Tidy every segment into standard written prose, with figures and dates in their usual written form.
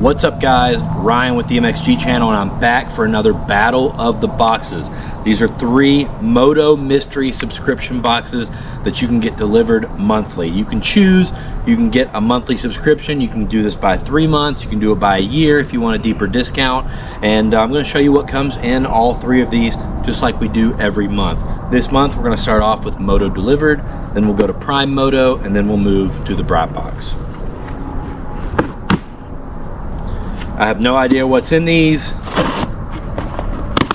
What's up guys, Ryan with the MXG channel, and I'm back for another battle of the boxes. These are 3 Moto mystery subscription boxes that you can get delivered monthly. You can choose, you can get a monthly subscription, you can do this by 3 months, you can do it by a year if you want a deeper discount, and I'm going to show you what comes in all 3 of these just like we do every month. This month we're going to start off with Moto Delivered, then we'll go to Prime Moto, and then we'll move to the Brat Box. I have no idea what's in these.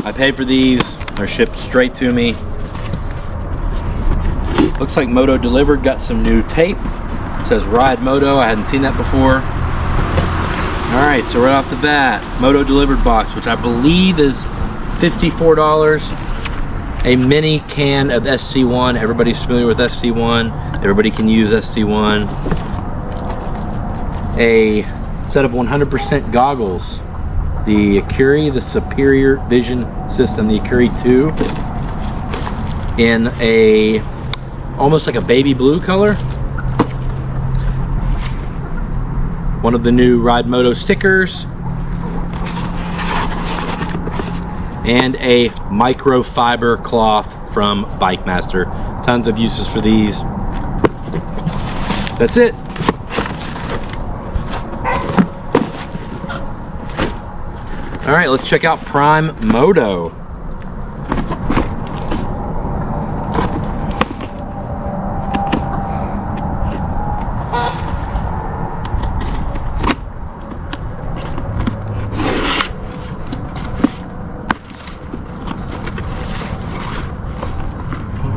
I paid for these. They're shipped straight to me. Looks like Moto Delivered got some new tape. It says Ride Moto. I hadn't seen that before. Alright, so right off the bat, Moto Delivered box, which I believe is $54. A mini can of SC1. Everybody's familiar with SC1. Everybody can use SC1. A set of 100% goggles, the Acuri, the Superior Vision System, the Acuri 2, in a almost like a baby blue color. One of the new Ride Moto stickers, and a microfiber cloth from Bike Master. Tons of uses for these. That's it. All right, let's check out Prime Moto.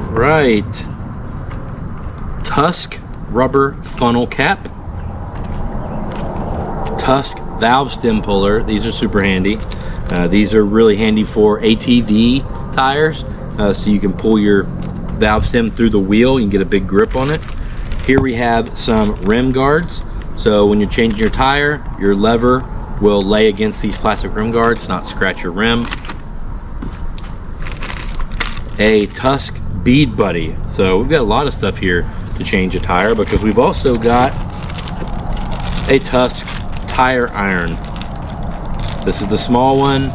All right, Tusk rubber funnel cap, Tusk valve stem puller. These are super handy. These are really handy for ATV tires, so you can pull your valve stem through the wheel. You can get a big grip on it. Here we have some rim guards, so when you're changing your tire, your lever will lay against these plastic rim guards, not scratch your rim. A Tusk bead buddy. So we've got a lot of stuff here to change a tire, because we've also got a Tusk tire iron. This is the small one,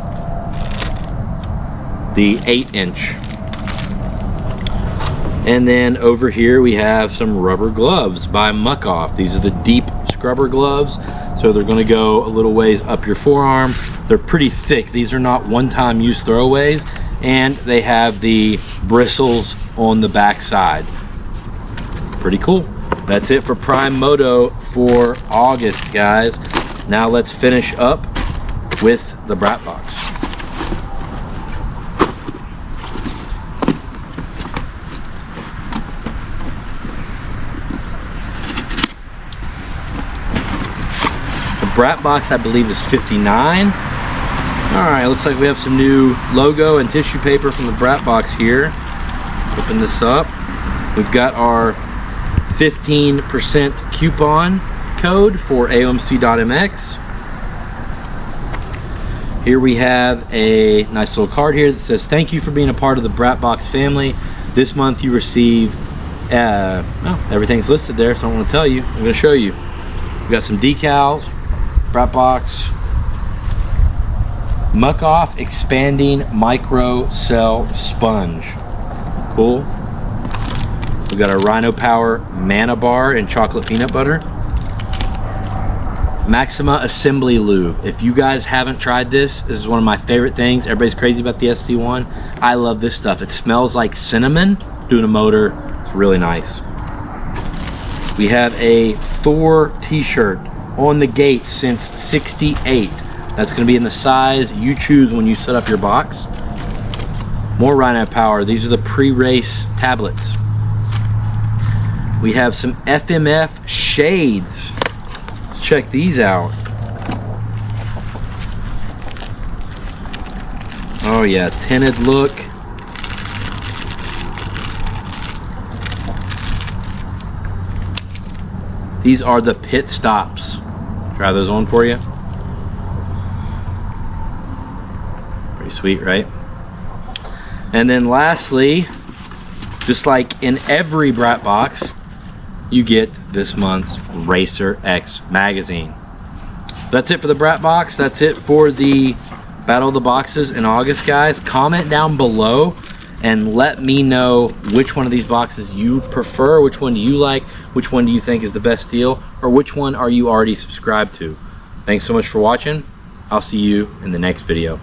the 8-inch. And then over here we have some rubber gloves by Muck Off. These are the deep scrubber gloves, so they're going to go a little ways up your forearm. They're pretty thick. These are not one-time use throwaways, and they have the bristles on the back side. Pretty cool. That's it for Prime Moto for August, guys. Now let's finish up with the Brat Box. The Brat Box, I believe, is $59. Alright, looks like we have some new logo and tissue paper from the Brat Box here. Open this up. We've got our 15% coupon code for AOMC.MX. Here we have a nice little card here that says, thank you for being a part of the Brat Box family. This month you receive, well, everything's listed there, so I don't want to tell you. I'm going to show you. We've got some decals, Brat Box, Muck Off expanding micro cell sponge. Cool. We've got our Rhino Power Mana Bar and chocolate peanut butter. Maxima Assembly Lube. If you guys haven't tried this, this is one of my favorite things. Everybody's crazy about the SC1. I love this stuff. It smells like cinnamon doing a motor. It's really nice. We have a Thor t-shirt on the gate since '68. That's going to be in the size you choose when you set up your box. More Rhino Power. These are the pre-race tablets. We have some FMF shades. Check these out. Oh yeah, tinted look. These are the pit stops. Try those on for you. Pretty sweet, right? And then lastly, just like in every Brat Box, you get this month's Racer X magazine. that's it for the Brat Box. That's it for the Battle of the Boxes in August, guys. Comment down below and let me know which one of these boxes you prefer, which one do you like, which one do you think is the best deal, or which one are you already subscribed to. Thanks so much for watching. I'll see you in the next video.